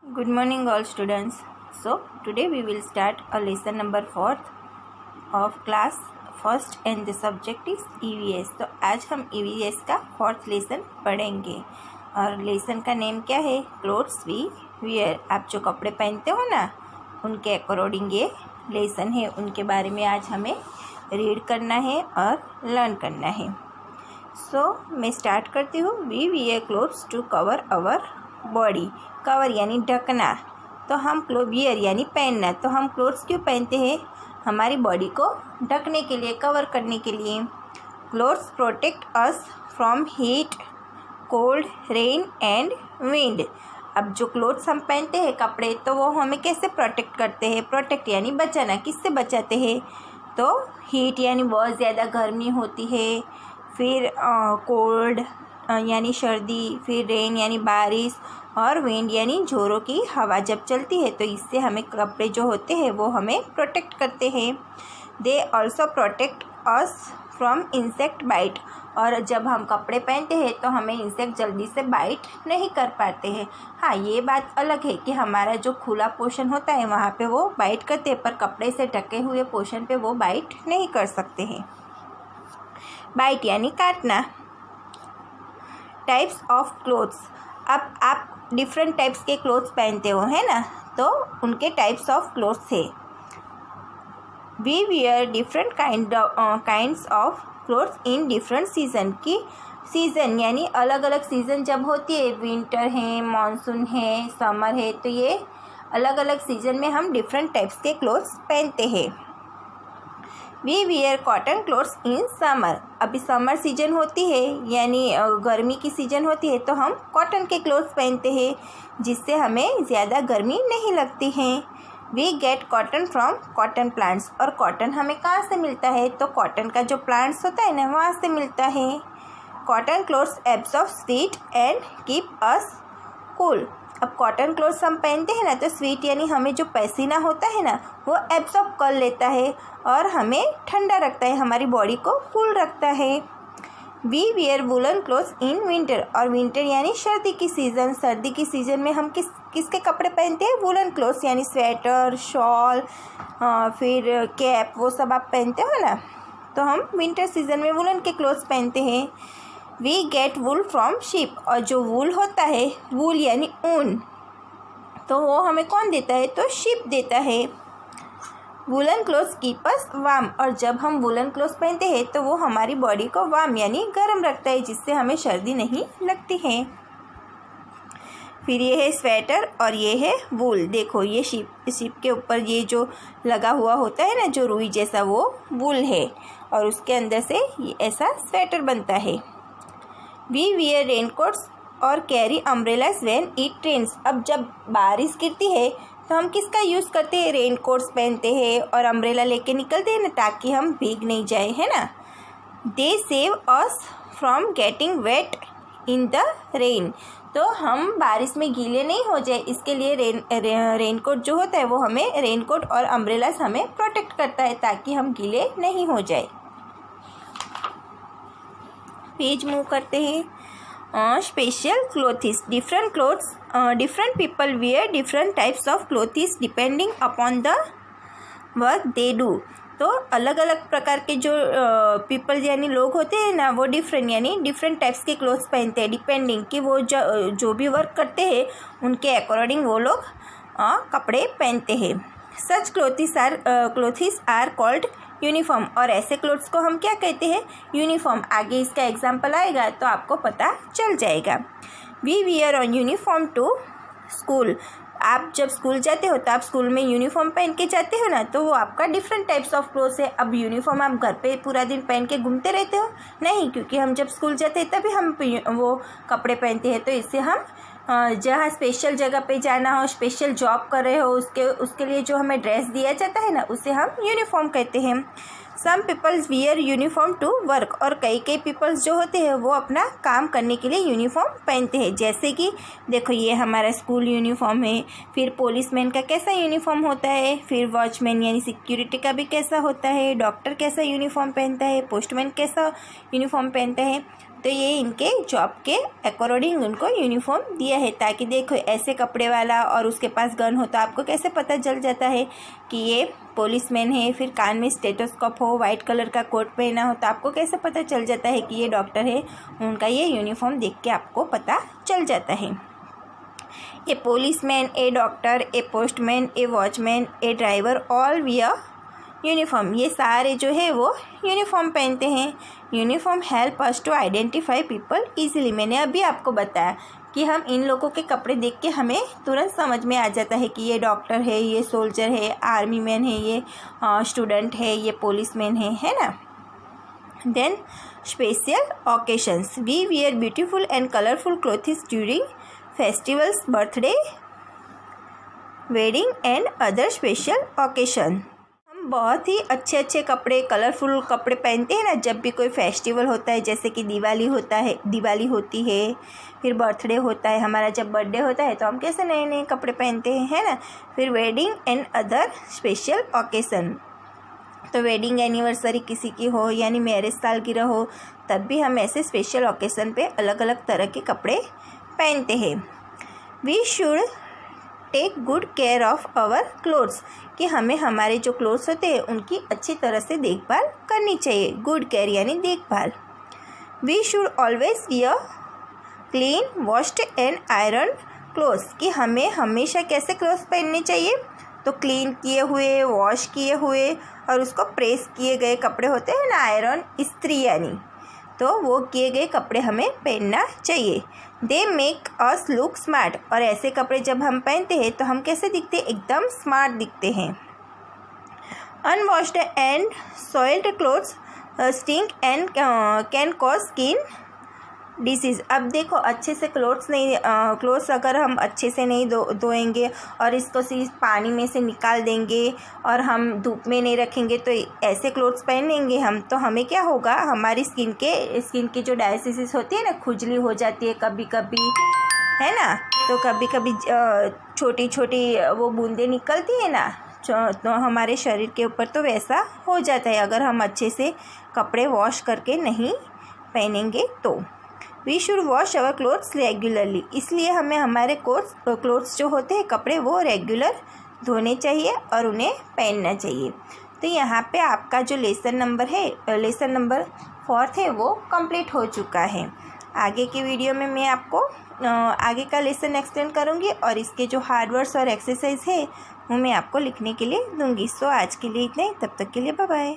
Good morning all students. So today we will start a lesson number 4 of class first and the subject is EVS. तो आज हम EVS का 4th lesson पढ़ेंगे और lesson का name क्या है? Clothes we wear. आप जो कपड़े पहनते हो ना उनके अकॉर्डिंग ये लेसन है, उनके बारे में आज हमें रीड करना है और लर्न करना है। सो मैं स्टार्ट करती हूँ। We wear clothes to cover our body. Cover यानी ढकना, तो हम वियर यानी पहनना। तो हम क्लोथ्स क्यों पहनते हैं? हमारी बॉडी को ढकने के लिए, कवर करने के लिए। Clothes protect us from heat, cold, rain and wind. अब जो क्लोथ्स हम पहनते हैं कपड़े, तो वो हमें कैसे प्रोटेक्ट करते हैं? प्रोटेक्ट यानी बचाना। किससे बचाते हैं? तो हीट यानी बहुत ज़्यादा गर्मी होती है, फिर कोल्ड यानी सर्दी, फिर रेन यानी बारिश, और विंड यानी जोरों की हवा जब चलती है, तो इससे हमें कपड़े जो होते हैं वो हमें प्रोटेक्ट करते हैं। They also protect us from insect bite. और जब हम कपड़े पहनते हैं तो हमें इंसेक्ट जल्दी से बाइट नहीं कर पाते हैं। हाँ, ये बात अलग है कि हमारा जो खुला पोर्शन होता है वहाँ पे वो बाइट करते हैं, पर कपड़े से ढके हुए पोर्शन पे वो बाइट नहीं कर सकते हैं। बाइट यानी काटना। Types of clothes. अब आप डिफरेंट टाइप्स के क्लोथ्स पहनते हो, है ना, तो उनके टाइप्स ऑफ क्लोथ्स है। We wear different kinds of clothes in different season. की सीज़न यानी अलग अलग सीज़न जब होती है, विंटर है, मानसून है, समर है, तो ये अलग अलग सीज़न में हम डिफरेंट टाइप्स के क्लोथ्स पहनते हैं। We wear cotton clothes in summer. अभी समर सीजन होती है यानी गर्मी की सीजन होती है, तो हम कॉटन के क्लोथ्स पहनते हैं जिससे हमें ज़्यादा गर्मी नहीं लगती है। We get cotton from cotton plants. और कॉटन हमें कहाँ से मिलता है? तो कॉटन का जो प्लांट्स होता है ना, वहाँ से मिलता है। Cotton clothes absorb heat and keep us cool. अब कॉटन क्लोथ्स हम पहनते हैं ना, तो स्वीट यानी हमें जो पसीना होता है ना वो एब्जॉर्ब कर लेता है और हमें ठंडा रखता है, हमारी बॉडी को कूल रखता है। We wear woollen clothes in winter. और विंटर यानी सर्दी की सीज़न। सर्दी की सीज़न में हम किसके कपड़े पहनते हैं? वुलन क्लोथ्स यानी स्वेटर, शॉल, फिर कैप, वो सब आप पहनते हो ना, तो हम विंटर सीज़न में वुलन के क्लोथ्स पहनते हैं। We get wool from sheep. और जो वूल होता है, वूल यानी ऊन, तो वो हमें कौन देता है? तो शीप देता है। Woollen clothes keep us warm. और जब हम वुलन क्लोथ्स पहनते हैं तो वो हमारी बॉडी को वार्म यानी गर्म रखता है, जिससे हमें सर्दी नहीं लगती है। फिर ये है स्वेटर और ये है वूल। देखो ये शीप के ऊपर ये जो लगा हुआ होता है ना, जो रुई जैसा, वो वूल है और उसके अंदर से ये ऐसा स्वेटर बनता है। वी वियर रेनकोट्स और carry umbrellas when it rains. अब जब बारिश गिरती है तो हम किसका यूज़ करते हैं? रेनकोट्स पहनते हैं और अम्ब्रेला लेके निकलते हैं ना, ताकि हम भीग नहीं जाए, है ना। They save us from getting wet in the rain. तो हम बारिश में गीले नहीं हो जाए, इसके लिए रेनकोट जो होता है वो हमें, रेनकोट और अम्ब्रेलास हमें प्रोटेक्ट करता है ताकि हम गीले नहीं हो जाए। पेज मूव करते हैं। Special clothes. Different clothes, different people wear different types of clothes depending upon the work they do. तो अलग अलग प्रकार के जो पीपल यानी लोग होते हैं ना, वो डिफरेंट यानी डिफरेंट टाइप्स के क्लोथ्स पहनते हैं, डिपेंडिंग कि वो जो भी वर्क करते हैं उनके अकॉर्डिंग वो लोग कपड़े पहनते हैं। सच क्लोथ्स आर कॉल्ड यूनिफॉर्म। और ऐसे क्लोथ्स को हम क्या कहते हैं? यूनिफॉर्म। आगे इसका एग्जाम्पल आएगा तो आपको पता चल जाएगा। We wear on uniform to school. आप जब स्कूल जाते हो तो आप स्कूल में यूनिफॉर्म पहन के जाते हो ना, तो वो आपका डिफरेंट टाइप्स ऑफ क्लोथ्स है। अब यूनिफॉर्म आप घर पे पूरा दिन पहन के घूमते रहते हो? नहीं, क्योंकि हम जब स्कूल जाते हैं तभी हम वो कपड़े पहनते हैं। तो इससे हम जहाँ स्पेशल जगह पे जाना हो, स्पेशल जॉब कर रहे हो, उसके लिए जो हमें ड्रेस दिया जाता है ना, उसे हम यूनिफॉर्म कहते हैं। Some peoples wear uniform to work. और कई पीपल्स जो होते हैं वो अपना काम करने के लिए यूनिफॉर्म पहनते हैं। जैसे कि देखो ये हमारा स्कूल यूनिफॉर्म है, फिर पुलिसमैन का कैसा यूनिफॉर्म होता है, फिर वॉचमैन यानी सिक्योरिटी का भी कैसा होता है, डॉक्टर कैसा यूनिफॉर्म पहनता है, पोस्टमैन कैसा यूनिफॉर्म पहनता है। तो ये इनके जॉब के अकॉर्डिंग उनको यूनिफॉर्म दिया है, ताकि देखो ऐसे कपड़े वाला और उसके पास गन हो तो आपको कैसे पता चल जाता है कि ये पुलिसमैन है। फिर कान में स्टेथोस्कोप हो, वाइट कलर का कोट पहना हो तो आपको कैसे पता चल जाता है कि ये डॉक्टर है। उनका ये यूनिफॉर्म देख के आपको पता चल जाता है। A policeman, a doctor, a postman, a watchman, a driver all wear uniform, ये सारे जो है वो यूनिफॉर्म पहनते हैं। Uniform help us to identify people easily. मैंने अभी आपको बताया कि हम इन लोगों के कपड़े देख के हमें तुरंत समझ में आ जाता है कि ये डॉक्टर है, ये सोल्जर है, आर्मी मैन है, ये स्टूडेंट है, ये पुलिसमैन है ना। Then special occasions, we wear beautiful and colourful clothes during festivals, birthday, wedding and other special occasion. हम बहुत ही अच्छे अच्छे कपड़े, कलरफुल कपड़े पहनते हैं ना जब भी कोई फेस्टिवल होता है, जैसे कि दिवाली होती है, फिर बर्थडे होता है हमारा, जब बर्थडे होता है तो हम कैसे नए नए कपड़े पहनते हैं, है ना। फिर wedding and other special occasion, तो वेडिंग एनिवर्सरी किसी की हो यानी मैरिज सालगिरह हो तब भी हम ऐसे स्पेशल ओकेशन पे अलग अलग तरह के कपड़े पहनते हैं। We should take good care of our clothes, कि हमें हमारे जो क्लोथ्स होते हैं उनकी अच्छी तरह से देखभाल करनी चाहिए। गुड केयर यानी देखभाल। We should always wear clean, washed and iron clothes, कि हमें हमेशा कैसे क्लोथ्स पहनने चाहिए, तो क्लीन किए हुए, वॉश किए हुए और उसको प्रेस किए गए कपड़े होते हैं ना, आयरन इस्त्री यानी, तो वो किए गए कपड़े हमें पहनना चाहिए। They make us look smart, और ऐसे कपड़े जब हम पहनते हैं तो हम कैसे दिखते हैं, एकदम स्मार्ट दिखते हैं। Unwashed and soiled clothes stink and can cause skin disease. अब देखो अच्छे से क्लोथ्स अगर हम अच्छे से नहीं धोएंगे और इसको सिर्फ पानी में से निकाल देंगे और हम धूप में नहीं रखेंगे तो ऐसे क्लोथ्स पहनेंगे हम, तो हमें क्या होगा, हमारी स्किन की जो डायसिस होती है ना, खुजली हो जाती है कभी कभी, है ना। तो कभी कभी छोटी छोटी वो बूंदें निकलती है ना तो हमारे शरीर के ऊपर, तो वैसा हो जाता है अगर हम अच्छे से कपड़े वॉश करके नहीं पहनेंगे तो। We should wash our clothes regularly, इसलिए हमें हमारे क्लोथ्स जो होते हैं कपड़े वो रेगुलर धोने चाहिए और उन्हें पहनना चाहिए। तो यहाँ पे आपका जो लेसन नंबर 4 है वो कंप्लीट हो चुका है। आगे की वीडियो में मैं आपको आगे का लेसन एक्सप्लेन करूँगी और इसके जो हार्ड वर्ड्स और एक्सरसाइज है वो मैं आपको लिखने के लिए दूँगी। सो आज के लिए इतना ही, तब तक के लिए बाय बाय।